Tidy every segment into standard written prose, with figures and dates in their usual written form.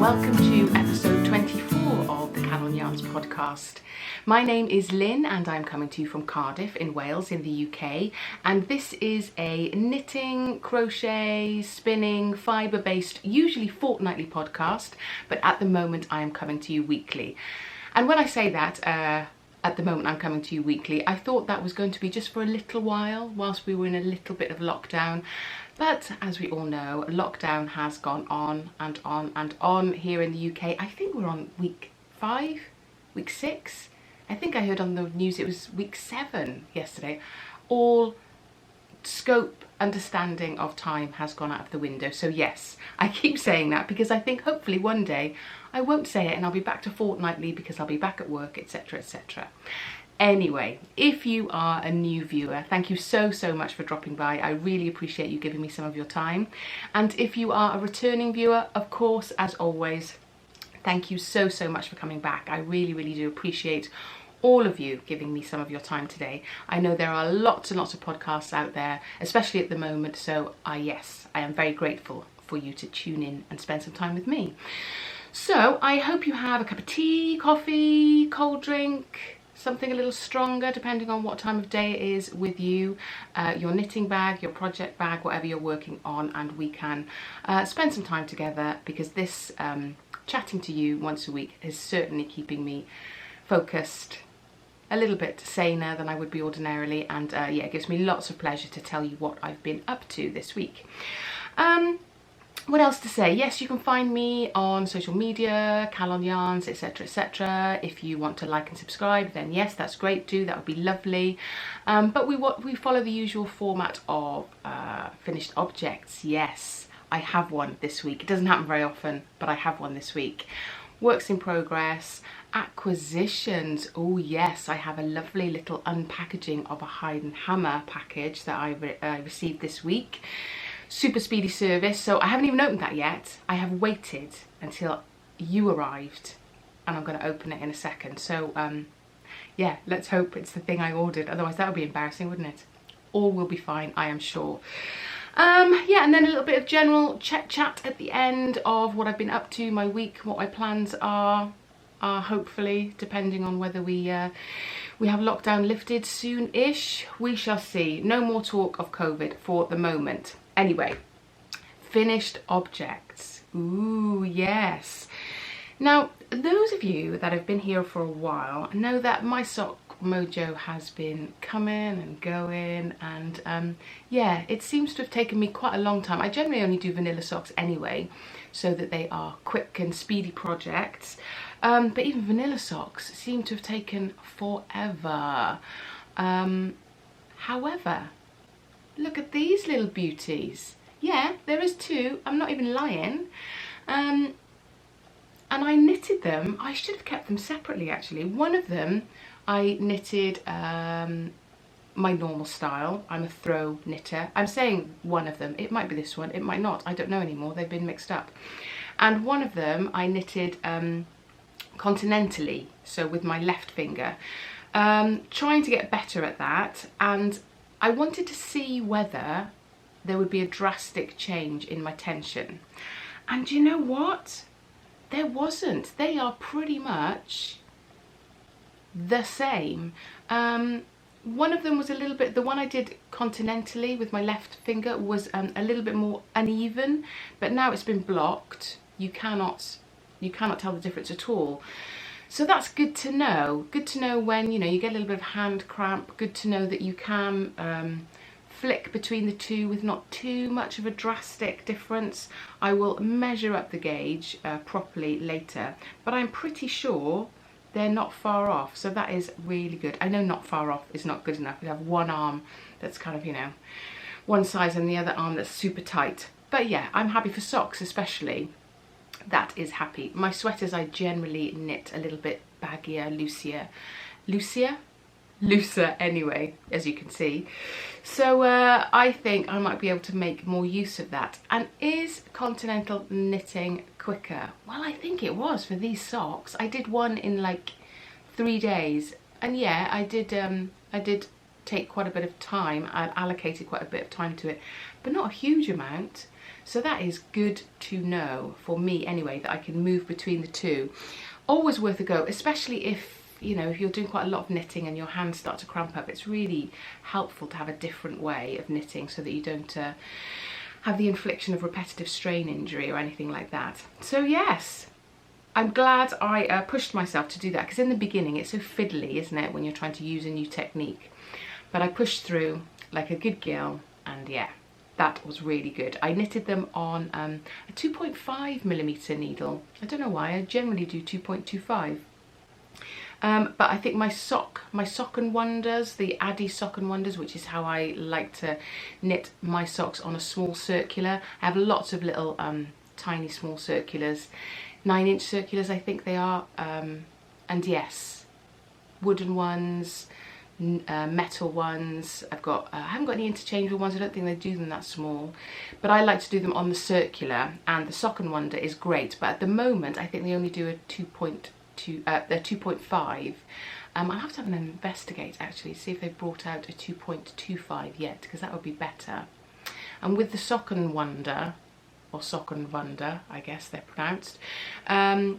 welcome to episode 24 of the Calon Yarns podcast. My name is Lynn and I'm coming to you from Cardiff in Wales in the UK, and this is a knitting, crochet, spinning, fibre-based, usually fortnightly podcast, but at the moment I am coming to you weekly. And when I say that, at the moment I'm coming to you weekly, I thought that was going to be just for a little while whilst we were in a little bit of lockdown. But as we all know, lockdown has gone on and on and on here in the UK. I think we're on week 5, week 6. I think I heard on the news it was week 7 yesterday. All scope, understanding of time has gone out of the window. So yes, I keep saying that because I think hopefully one day I won't say it and I'll be back to fortnightly because I'll be back at work, etc, etc. Anyway, if you are a new viewer, thank you so much for dropping by. I really appreciate you giving me some of your time. And if you are a returning viewer, of course, as always, thank you so much for coming back. I really do appreciate all of you giving me some of your time today. I know there are lots and lots of podcasts out there, especially at the moment, so yes, I am very grateful for you to tune in and spend some time with me. So I hope you have a cup of tea, coffee, cold drink, something a little stronger depending on what time of day it is with you, your knitting bag, your project bag, whatever you're working on, and we can spend some time together because this chatting to you once a week is certainly keeping me focused, a little bit saner than I would be ordinarily, and yeah, it gives me lots of pleasure to tell you what I've been up to this week. What else to say? Yes, you can find me on social media, Calon Yarns, etc, etc. If you want to like and subscribe, then yes, that's great too, that would be lovely. But we follow the usual format of finished objects. Yes, I have one this week. It doesn't happen very often, but I have one this week. Works in progress, acquisitions. Oh yes, I have a lovely little unpackaging of a Hide and Hammer package that I received this week. Super speedy service, so I haven't even opened that yet. I have waited until you arrived and I'm going to open it in a second. So yeah, let's hope it's the thing I ordered, otherwise that would be embarrassing, wouldn't it? All will be fine, I am sure. Yeah, and then a little bit of general chat at the end of what I've been up to, my week, what my plans are hopefully, depending on whether we have lockdown lifted soon-ish. We shall see. No more talk of COVID for the moment. Anyway, finished objects. Ooh, yes. Now, those of you that have been here for a while know that my sock mojo has been coming and going, and yeah, it seems to have taken me quite a long time. I generally only do vanilla socks anyway, so that they are quick and speedy projects. But even vanilla socks seem to have taken forever. However, look at these little beauties. Yeah, there is 2. I'm not even lying. And I knitted them. I should have kept them separately actually. One of them I knitted my normal style. I'm a throw knitter. I'm saying one of them. It might be this one. It might not. I don't know anymore. They've been mixed up. And one of them I knitted continentally, so with my left finger. Trying to get better at that, and I wanted to see whether there would be a drastic change in my tension. And you know what? There wasn't. They are pretty much the same. One of them was a little bit, the one I did continentally with my left finger was a little bit more uneven, but now it's been blocked. You cannot tell the difference at all. So that's good to know. Good to know when, you know, you get a little bit of hand cramp. Good to know that you can flick between the two with not too much of a drastic difference. I will measure up the gauge properly later, but I'm pretty sure they're not far off. So that is really good. I know not far off is not good enough. We have one arm that's kind of, you know, one size and the other arm that's super tight. But yeah, I'm happy for socks especially. That is happy. My sweaters I generally knit a little bit baggier, looser anyway, as you can see. So I think I might be able to make more use of that. And is continental knitting quicker? Well, I think it was for these socks. I did one in like 3 days, and yeah, I did take quite a bit of time. I've allocated quite a bit of time to it, but not a huge amount. So that is good to know, for me anyway, that I can move between the two. Always worth a go, especially if, you know, if you're doing quite a lot of knitting and your hands start to cramp up. It's really helpful to have a different way of knitting so that you don't have the infliction of repetitive strain injury or anything like that. So yes, I'm glad I pushed myself to do that, because in the beginning it's so fiddly, isn't it, when you're trying to use a new technique. But I pushed through like a good girl, and yeah, that was really good. I knitted them on a 2.5mm needle. I don't know why, I generally do 2.25. But I think my Sock and Wonders, the Addy Sock and Wonders, which is how I like to knit my socks, on a small circular. I have lots of little tiny small circulars, 9-inch circulars I think they are, and yes, wooden ones, metal ones. I haven't got any interchangeable ones. I don't think they do them that small, but I like to do them on the circular, and the Sock and Wonder is great, but at the moment I think they only do a 2.5. I'll have to have an investigate actually, see if they've brought out a 2.25 yet, because that would be better. And with the Sock and Wonder, or Sock and Wonder, I guess they're pronounced,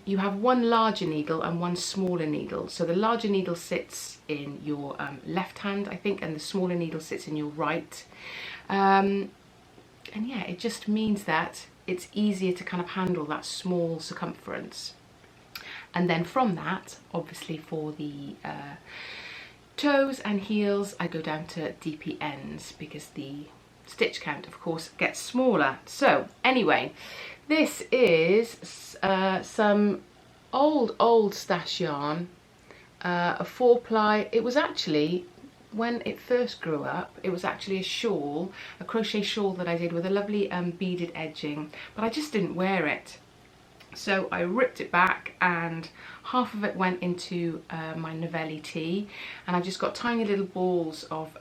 you have one larger needle and one smaller needle. So the larger needle sits in your left hand, I think, and the smaller needle sits in your right. And yeah, it just means that it's easier to kind of handle that small circumference. And then from that, obviously for the toes and heels, I go down to DP ends, because the stitch count of course gets smaller. So anyway, this is some old stash yarn, a 4-ply. It was actually, when it first grew up, it was actually a shawl, a crochet shawl that I did with a lovely beaded edging, but I just didn't wear it. So I ripped it back, and half of it went into my Novelli tee, and I just got tiny little balls of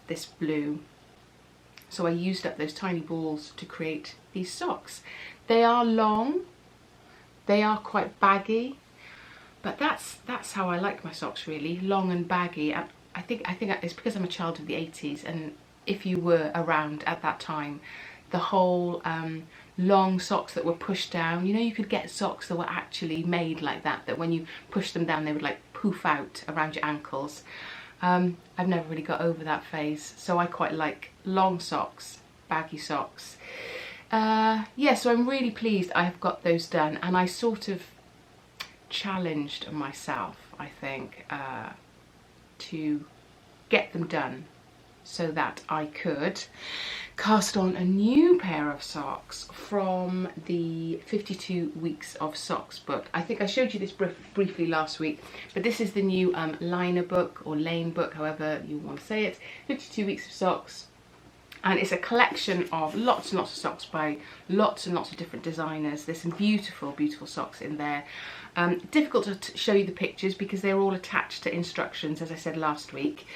this blue. So I used up those tiny balls to create these socks. They are long, they are quite baggy, but that's how I like my socks, really, long and baggy. And I think it's because I'm a child of the 80s, and if you were around at that time, the whole long socks that were pushed down, you know, you could get socks that were actually made like that, that when you pushed them down they would like poof out around your ankles. I've never really got over that phase, so I quite like long socks, baggy socks. Yeah, so I'm really pleased I have got those done, and I sort of challenged myself, I think, to get them done so that I could cast on a new pair of socks from the 52 Weeks of Socks book. I think I showed you this briefly last week, but this is the new liner book, or lane book, however you want to say it, 52 Weeks of Socks. And it's a collection of lots and lots of socks by lots and lots of different designers. There's some beautiful, beautiful socks in there. Difficult to show you the pictures because they're all attached to instructions, as I said last week.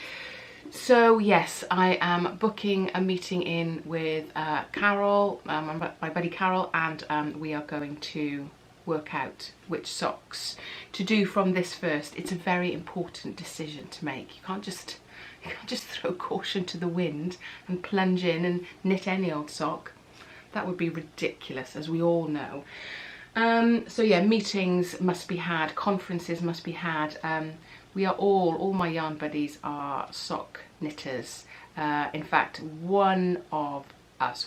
So yes, I am booking a meeting in with Carol, my buddy Carol, and we are going to work out which socks to do from this first. It's a very important decision to make. You can't just throw caution to the wind and plunge in and knit any old sock. That would be ridiculous, as we all know. So yeah, meetings must be had, conferences must be had. We are all my yarn buddies are sock knitters. In fact, one of us,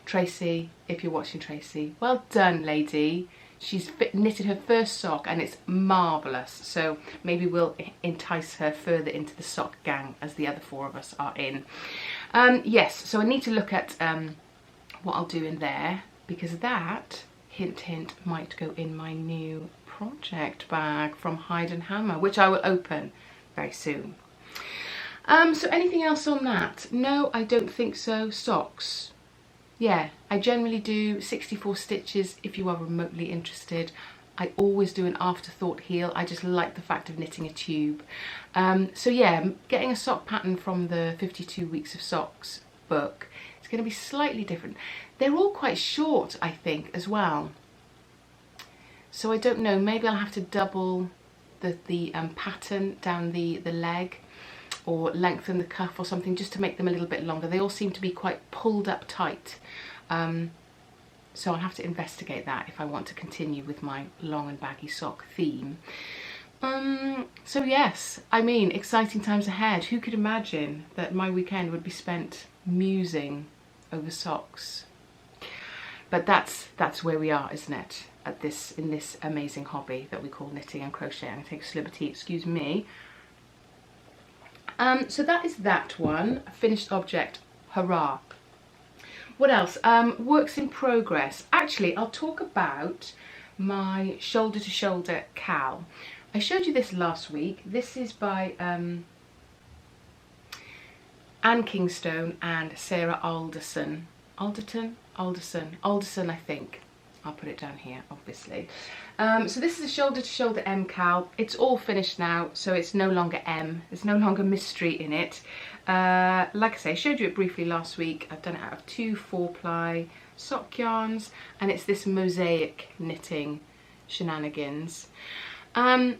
Tracy, if you're watching, Tracy, well done, lady. She's knitted her first sock and it's marvellous. So maybe we'll entice her further into the sock gang, as the other 4 of us are in. Yes, so I need to look at what I'll do in there, because that, hint hint, might go in my new project bag from Hide and Hammer, which I will open very soon. So anything else on that? No, I don't think so. Socks. Yeah, I generally do 64 stitches if you are remotely interested. I always do an afterthought heel. I just like the fact of knitting a tube. So yeah, getting a sock pattern from the 52 Weeks of Socks book, it's going to be slightly different. They're all quite short, I think, as well. So I don't know, maybe I'll have to double the pattern down the leg. or lengthen the cuff or something just to make them a little bit longer. They all seem to be quite pulled up tight. So I'll have to investigate that if I want to continue with my long and baggy sock theme. So yes, I mean, exciting times ahead. Who could imagine that my weekend would be spent musing over socks? But that's where we are, isn't it? In this amazing hobby that we call knitting and crochet. I'm going to take a slip of tea, excuse me. So that is that one. A finished object, hurrah. What else? Works in progress. Actually, I'll talk about my Shoulder KAL. I showed you this last week. This is by Anne Kingstone and Sarah Alderson. Alderson, I think. I'll put it down here, obviously. So this is a Shoulder M KAL. It's all finished now, so it's no longer M. There's no longer mystery in it. Like I say, I showed you it briefly last week. I've done it out of 2 4-ply sock yarns, and it's this mosaic knitting shenanigans. And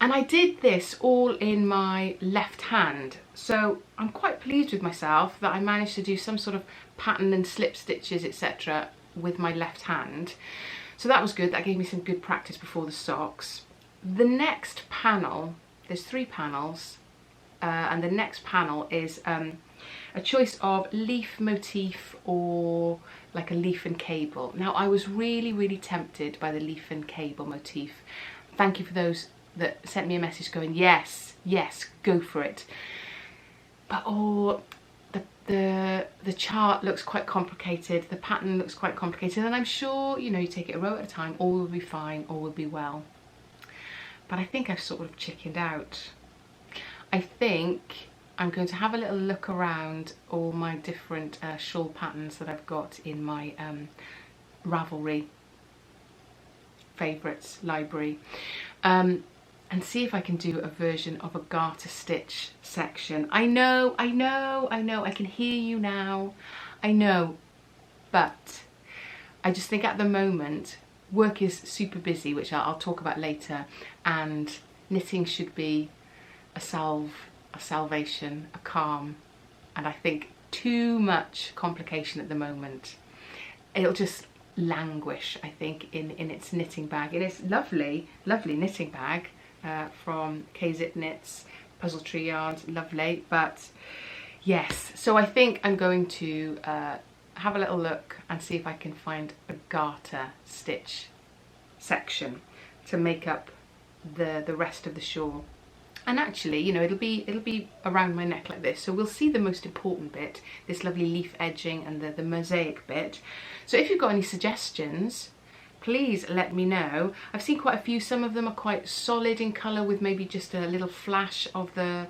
I did this all in my left hand, so I'm quite pleased with myself that I managed to do some sort of pattern and slip stitches, etc. with my left hand. So that was good. That gave me some good practice before the socks. The next panel, there's 3 panels, and the next panel is a choice of leaf motif or like a leaf and cable. Now I was really tempted by the leaf and cable motif. Thank you for those that sent me a message going, yes, go for it. But oh, the chart looks quite complicated, the pattern looks quite complicated, and I'm sure, you know, you take it a row at a time, all will be fine, all will be well. But I think I've sort of chickened out. I think I'm going to have a little look around all my different shawl patterns that I've got in my Ravelry favourites library, and see if I can do a version of a garter stitch section. I know, I can hear you now, I know, but I just think at the moment work is super busy, which I'll talk about later, and knitting should be a salvation, a calm, and I think too much complication at the moment. It'll just languish, I think, in its knitting bag, in its lovely knitting bag from KZip Knits, Puzzle Tree Yarns, lovely. But yes, so I think I'm going to have a little look and see if I can find a garter stitch section to make up the rest of the shawl. And actually, you know, it'll be around my neck like this, so we'll see the most important bit, this lovely leaf edging and the mosaic bit. So if you've got any suggestions, please let me know. I've seen quite a few. Some of them are quite solid in colour with maybe just a little flash of the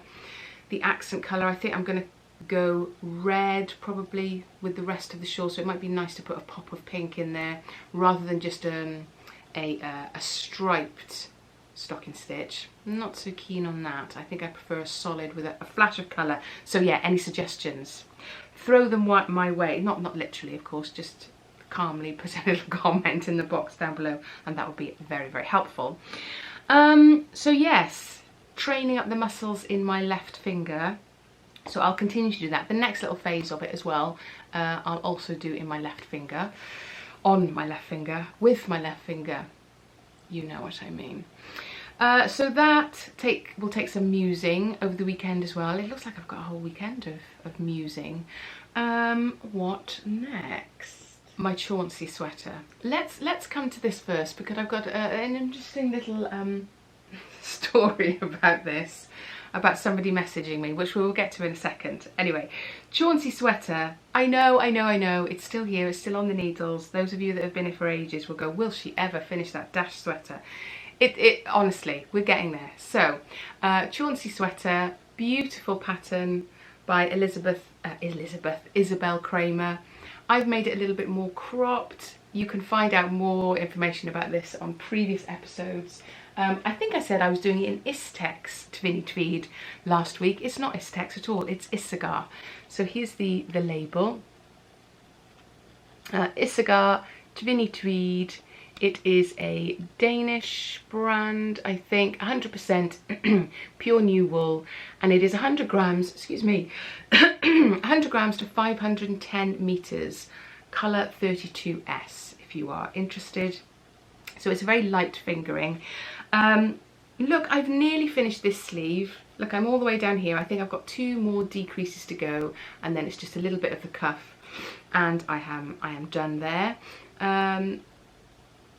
accent colour. I think I'm going to go red probably with the rest of the shawl, so it might be nice to put a pop of pink in there rather than just a striped stocking stitch. I'm not so keen on that. I think I prefer a solid with a flash of colour. So yeah, any suggestions, throw them my way. Not literally, of course, just calmly put a little comment in the box down below, and that would be very helpful. So yes, training up the muscles in my left finger, so I'll continue to do that. The next little phase of it as well, I'll also do in my left finger, on my left finger, with my left finger, you know what I mean. So that will take some musing over the weekend as well. It looks like I've got a whole weekend of musing. What next? My Chauncey sweater. Let's come to this first, because I've got an interesting little story about this, about somebody messaging me, which we'll get to in a second. Anyway, Chauncey sweater. I know, it's still here, it's still on the needles. Those of you that have been here for ages will go, will she ever finish that dash sweater? It honestly, we're getting there. So, Chauncey sweater, beautiful pattern by Isabell Kraemer. I've made it a little bit more cropped. You can find out more information about this on previous episodes. I think I said I was doing it in Istex Tvini Tweed last week. It's not Istex at all, it's Isagar. So here's the label. Isagar Tvini Tweed It is a Danish brand, I think, 100% pure new wool, and it is 100 grams, excuse me, 100 grams to 510 meters, color 32S, if you are interested. So it's a very light fingering. Look, I've nearly finished this sleeve. Look, I'm all the way down here. I think I've got 2 more decreases to go, and then it's just a little bit of the cuff, and I am done there.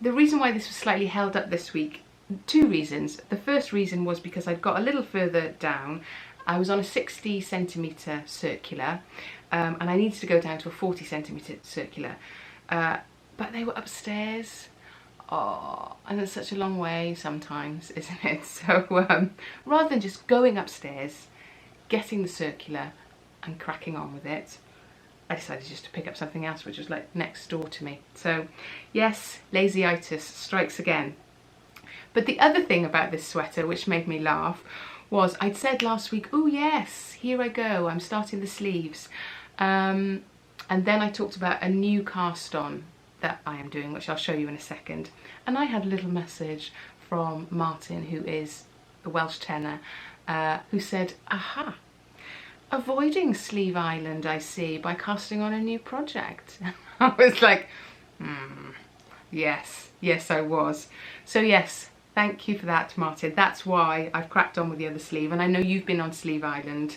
The reason why this was slightly held up this week, 2 reasons. The first reason was because I'd got a little further down. I was on a 60 centimetre circular, and I needed to go down to a 40 centimetre circular, but they were upstairs. Oh, and it's such a long way sometimes, isn't it? So rather than just going upstairs, getting the circular and cracking on with it, I decided just to pick up something else which was like next door to me. So yes, lazyitis strikes again. But the other thing about this sweater which made me laugh was I'd said last week, oh yes, here I go, I'm starting the sleeves. And then I talked about a new cast on that I am doing, which I'll show you in a second. And I had a little message from Martin, who is a Welsh tenor, who said, aha, avoiding Sleeve Island, I see, by casting on a new project. I was like, yes, I was. So yes, thank you for that, Martin. That's why I've cracked on with the other sleeve, and I know you've been on Sleeve Island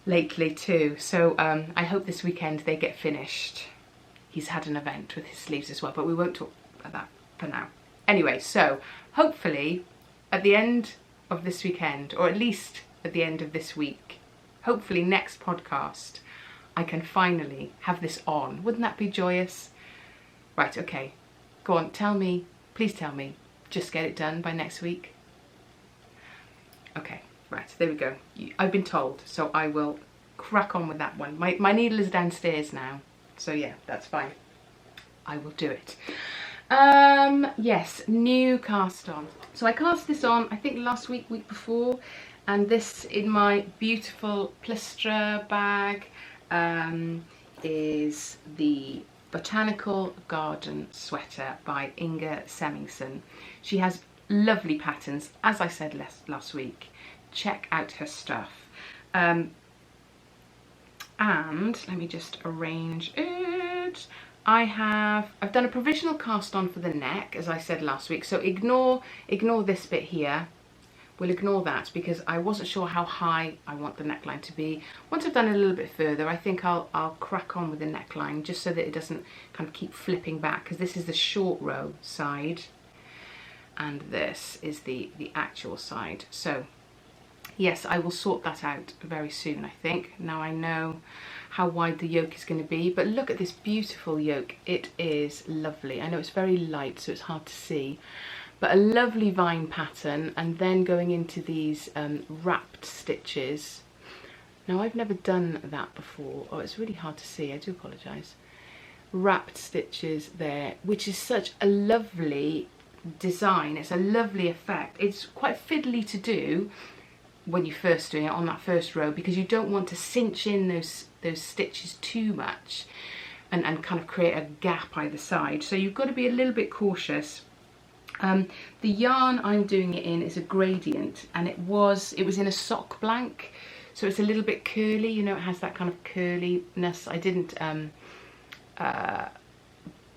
lately too. So I hope this weekend they get finished. He's had an event with his sleeves as well, but we won't talk about that for now. Anyway, so hopefully at the end of this weekend, or at least at the end of this week, hopefully next podcast, I can finally have this on. Wouldn't that be joyous? Right, okay, go on, tell me, please tell me, just get it done by next week. Okay, right, there we go. I've been told, so I will crack on with that one. My needle is downstairs now. So yeah, that's fine. I will do it. Yes, new cast on. So I cast this on, I think last week before, and this in my beautiful Plystre bag is the Botanical Garden Sweater by Inga Semmingsen. She has lovely patterns, as I said last week. Check out her stuff. And let me just arrange it. I've done a provisional cast on for the neck, as I said last week, so ignore this bit here. We'll ignore that because I wasn't sure how high I want the neckline to be. Once I've done it a little bit further, I think I'll crack on with the neckline just so that it doesn't kind of keep flipping back, because this is the short row side and this is the actual side. So yes, I will sort that out very soon, I think. Now I know how wide the yoke is going to be, but look at this beautiful yoke. It is lovely. I know it's very light, so it's hard to see, but a lovely vine pattern, and then going into these wrapped stitches. Now I've never done that before. Oh, it's really hard to see, I do apologise. Wrapped stitches there, which is such a lovely design. It's a lovely effect. It's quite fiddly to do when you're first doing it on that first row, because you don't want to cinch in those stitches too much and kind of create a gap either side. So you've got to be a little bit cautious. The yarn I'm doing it in is a gradient, and it was in a sock blank, so it's a little bit curly, you know, it has that kind of curliness. I didn't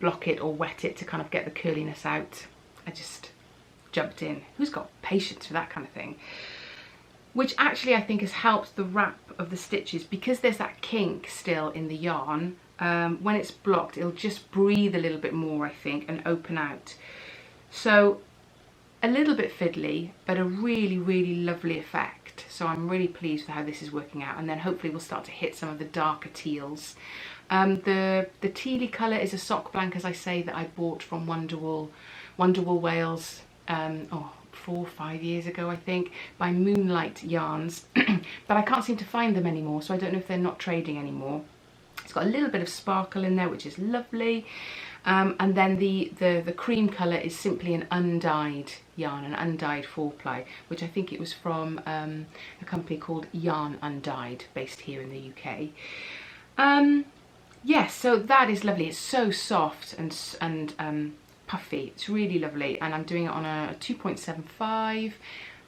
block it or wet it to kind of get the curliness out. I just jumped in. Who's got patience for that kind of thing? Which actually I think has helped the wrap of the stitches, because there's that kink still in the yarn. When it's blocked, it'll just breathe a little bit more, I think, and open out. So a little bit fiddly, but a really, really lovely effect. So I'm really pleased with how this is working out, and then hopefully we'll start to hit some of the darker teals. The tealy colour is a sock blank, as I say, that I bought from Wonderwool Wales. 4 or 5 years ago, I think, by Moonlight Yarns, but I can't seem to find them anymore, so I don't know if they're not trading anymore. It's got a little bit of sparkle in there, which is lovely, and then the cream colour is simply an undyed yarn, an undyed 4-ply, which I think it was from a company called Yarn Undyed, based here in the UK. yes, so that is lovely. It's so soft and puffy. It's really lovely, and I'm doing it on a 2.75.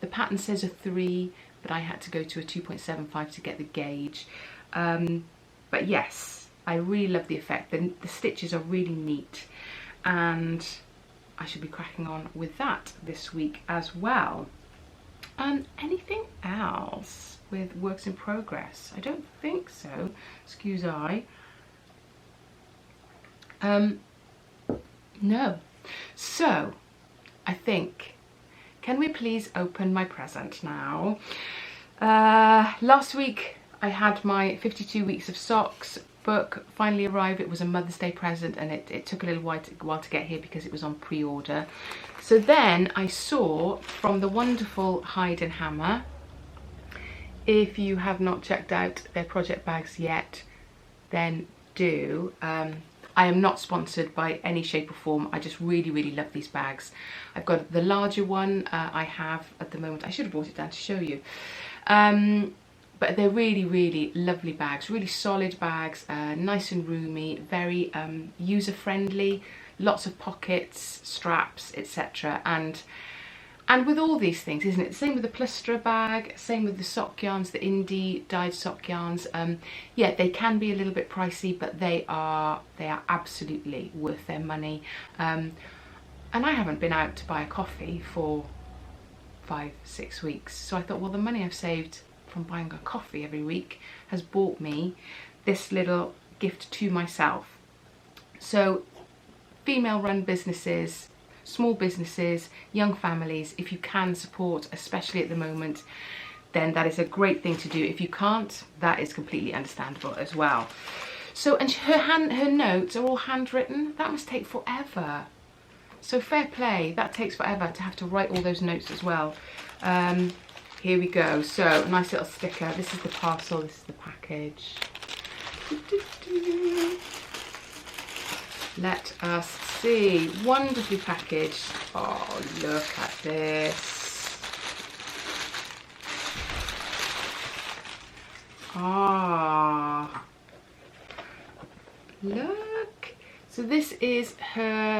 The pattern says a 3, but I had to go to a 2.75 to get the gauge. But yes, I really love the effect. The stitches are really neat, and I should be cracking on with that this week as well. Anything else with works in progress? I don't think so. Excuse I. No. So, I think, can we please open my present now? Last week I had my 52 weeks of socks book finally arrive. It was a Mother's Day present, and it took a little while to get here because it was on pre-order. So then I saw from the wonderful Hide and Hammer, if you have not checked out their project bags yet, then do. I am not sponsored by any shape or form. I just really love these bags. I've got the larger one I have at the moment. I should have brought it down to show you. But they're really lovely bags, really solid bags, nice and roomy, very user-friendly, lots of pockets, straps, etc. And with all these things, isn't it? Same with the Plystre bag, same with the sock yarns, the indie dyed sock yarns. Yeah, they can be a little bit pricey, but they are absolutely worth their money. And I haven't been out to buy a coffee for 5-6 weeks, so I thought, well, the money I've saved from buying a coffee every week has bought me this little gift to myself. So female-run businesses, small businesses, young families, if you can support, especially at the moment, then that is a great thing to do. If you can't, that is completely understandable as well. So, and her notes are all handwritten. That must take forever. So fair play, that takes forever to have to write all those notes as well. Here we go. So, a nice little sticker. This is the parcel, this is the package. Let us see. Wonderfully packaged. Oh, look at this. Ah. Look. So this is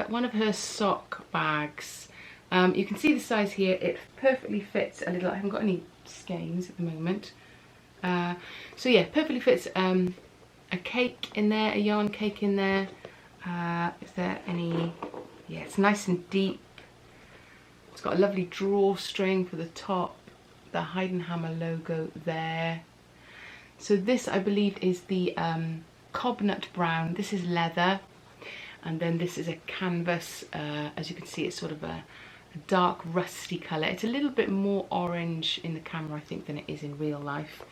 one of her sock bags. You can see the size here. It perfectly fits a little. I haven't got any skeins at the moment. So yeah, perfectly fits a cake in there, a yarn cake in there. Is there any? Yeah, it's nice and deep. It's got a lovely drawstring for the top. The Hide and Hammer logo there. So this, I believe, is the cobnut brown. This is leather, and then this is a canvas. As you can see, it's sort of a dark rusty colour. It's a little bit more orange in the camera, I think, than it is in real life.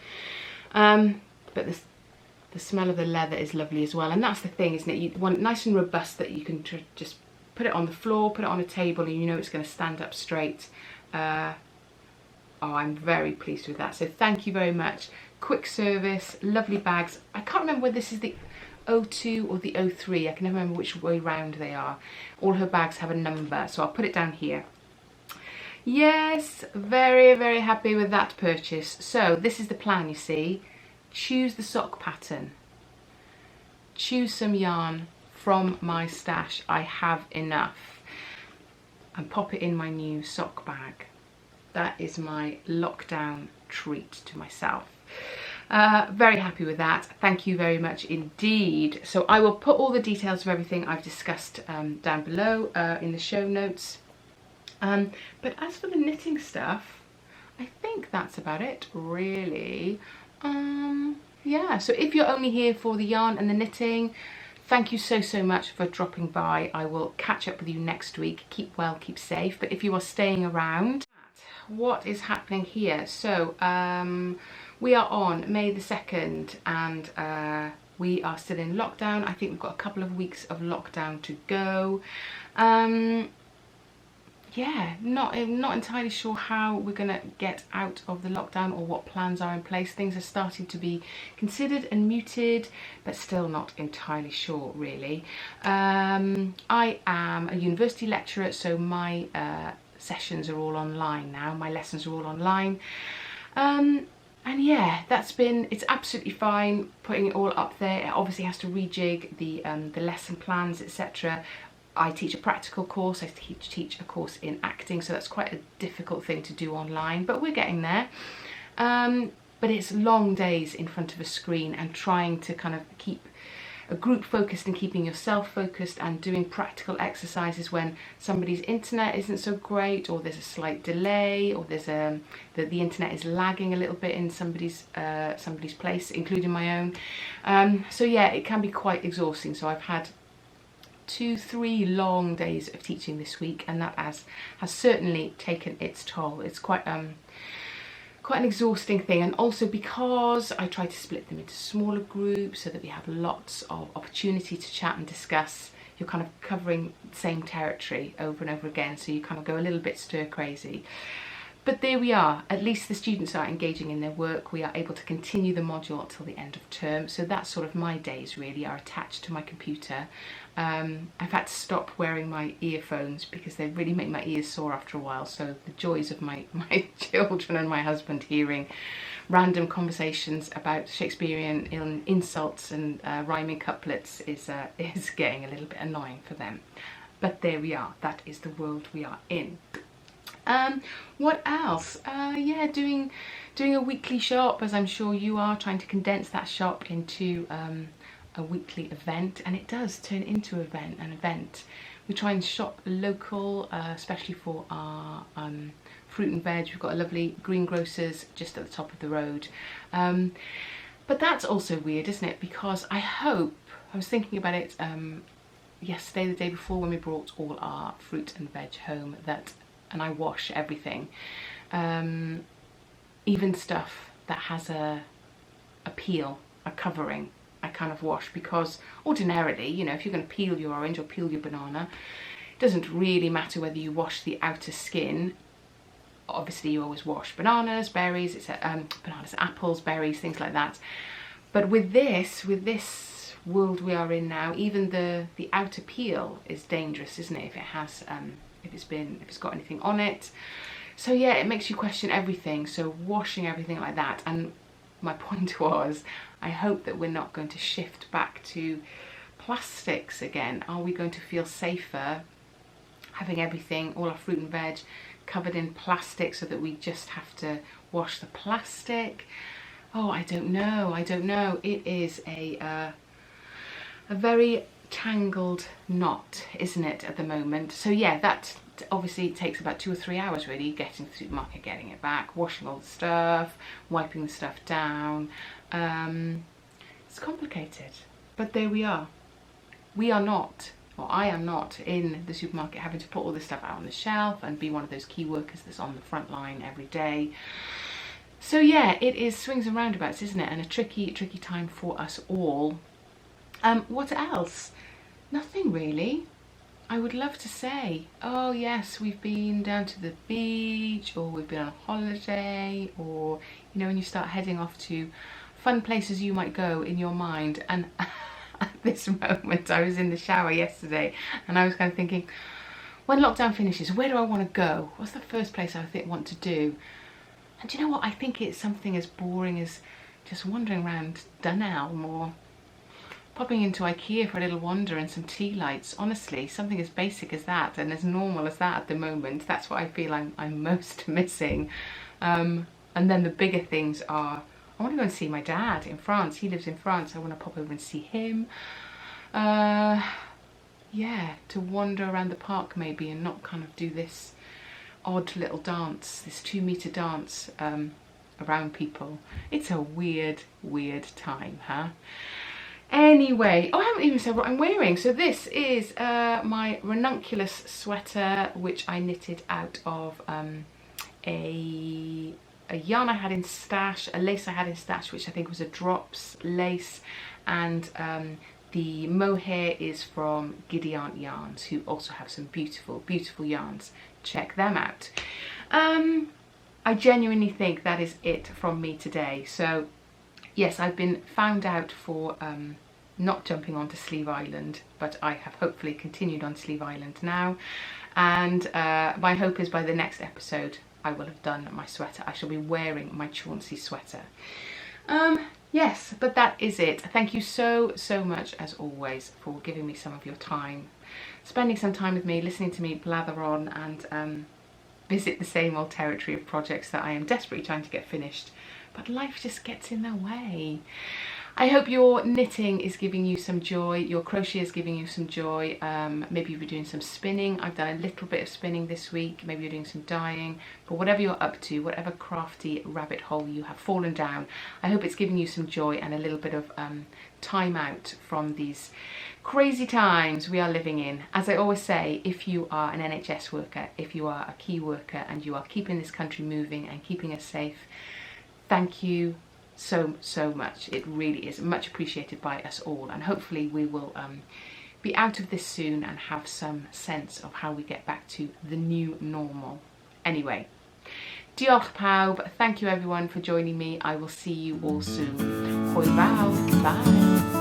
But the smell of the leather is lovely as well, and that's the thing, isn't it? You want it nice and robust, that you can just put it on the floor, put it on a table, and you know it's going to stand up straight. Oh, I'm very pleased with that. So thank you very much. Quick service, lovely bags. I can't remember whether this is the 02 or the 03. I can never remember which way round they are. All her bags have a number, so I'll put it down here. Yes, very happy with that purchase. So this is the plan, you see. Choose the sock pattern. Choose some yarn from my stash. I have enough. And pop it in my new sock bag. That is my lockdown treat to myself. Very happy with that. Thank you very much indeed. So I will put all the details of everything I've discussed down below in the show notes. But as for the knitting stuff, I think that's about it, really. Yeah, so if you're only here for the yarn and the knitting, thank you so much for dropping by. I will catch up with you next week. Keep well, keep safe. But if you are staying around, what is happening here? So we are on May the 2nd, and we are still in lockdown. I think we've got a couple of weeks of lockdown to go. Yeah, not entirely sure how we're gonna get out of the lockdown or what plans are in place. Things are starting to be considered and muted, but still not entirely sure, really. I am a university lecturer, so my sessions are all online now. My lessons are all online. And yeah, it's absolutely fine putting it all up there. It obviously has to rejig the lesson plans, etc. I teach a practical course, I teach a course in acting, so that's quite a difficult thing to do online, but we're getting there. But it's long days in front of a screen and trying to kind of keep a group focused and keeping yourself focused and doing practical exercises when somebody's internet isn't so great, or there's a slight delay, or there's the internet is lagging a little bit in somebody's place, including my own. So yeah, it can be quite exhausting. So I've had 2-3 long days of teaching this week, and that has certainly taken its toll. It's quite an exhausting thing, and also because I try to split them into smaller groups so that we have lots of opportunity to chat and discuss. You're kind of covering the same territory over and over again, so you kind of go a little bit stir crazy. But there we are, at least the students are engaging in their work. We are able to continue the module until the end of term, so that's sort of my days really, are attached to my computer. I've had to stop wearing my earphones because they really make my ears sore after a while, so the joys of my children and my husband hearing random conversations about Shakespearean insults and rhyming couplets is getting a little bit annoying for them. But there we are, that is the world we are in. What else? Yeah, doing a weekly shop, as I'm sure you are, trying to condense that shop into a weekly event, and it does turn into an event. We try and shop local, especially for our fruit and veg. We've got a lovely greengrocers just at the top of the road. But that's also weird, isn't it? Because I was thinking about it yesterday, the day before, when we brought all our fruit and veg home, and I wash everything, even stuff that has a peel, a covering, I kind of wash, because ordinarily, you know, if you're going to peel your orange or peel your banana, it doesn't really matter whether you wash the outer skin. Obviously you always wash bananas, berries, bananas, apples, berries, things like that. But with this world we are in now, even the outer peel is dangerous, isn't it, if it has if it's got anything on it. So yeah, it makes you question everything, so washing everything like that. And my point was, I hope that we're not going to shift back to plastics again. Are we going to feel safer having everything, all our fruit and veg, covered in plastic so that we just have to wash the plastic? Oh, I don't know. It is a very tangled knot, isn't it, at the moment? So yeah, that obviously takes about 2 or 3 hours really, getting to the supermarket, getting it back, washing all the stuff, wiping the stuff down. It's complicated, but there we are. We are not, or I am not, in the supermarket having to put all this stuff out on the shelf and be one of those key workers that's on the front line every day. So yeah, it is swings and roundabouts, isn't it? And a tricky time for us all. What else? Nothing really. I would love to say, oh yes, we've been down to the beach, or we've been on a holiday, or, you know, when you start heading off to fun places you might go in your mind. And at this moment, I was in the shower yesterday and I was kind of thinking, when lockdown finishes, where do I want to go? What's the first place I want to do? And do you know what? I think it's something as boring as just wandering around Dunelm, or popping into IKEA for a little wander and some tea lights. Honestly, something as basic as that and as normal as that at the moment. That's what I feel I'm most missing. And then the bigger things are, I want to go and see my dad in France. He lives in France. I want to pop over and see him. Yeah, to wander around the park maybe and not kind of do this odd little dance, this 2-meter dance around people. It's a weird time, huh? Anyway, oh, I haven't even said what I'm wearing. So this is my Ranunculus sweater, which I knitted out of a yarn I had in stash, a lace I had in stash, which I think was a drops lace, and the mohair is from Giddy Aunt Yarns, who also have some beautiful yarns. Check them out. I genuinely think that is it from me today. So yes, I've been found out for not jumping onto Sleeve Island, but I have hopefully continued on Sleeve Island now, and my hope is by the next episode I will have done my sweater. I shall be wearing my Chauncey sweater. Yes, but that is it. Thank you so much as always for giving me some of your time, spending some time with me, listening to me blather on and visit the same old territory of projects that I am desperately trying to get finished, but life just gets in the way. I hope your knitting is giving you some joy, your crochet is giving you some joy. Maybe you're doing some spinning. I've done a little bit of spinning this week. Maybe you're doing some dyeing, but whatever you're up to, whatever crafty rabbit hole you have fallen down, I hope it's giving you some joy and a little bit of time out from these crazy times we are living in. As I always say, if you are an NHS worker, if you are a key worker and you are keeping this country moving and keeping us safe, thank you so much. It really is much appreciated by us all, and hopefully we will be out of this soon and have some sense of how we get back to the new normal. Anyway, diolch pawb, thank you everyone for joining me. I will see you all soon. Hwyl fawr, bye.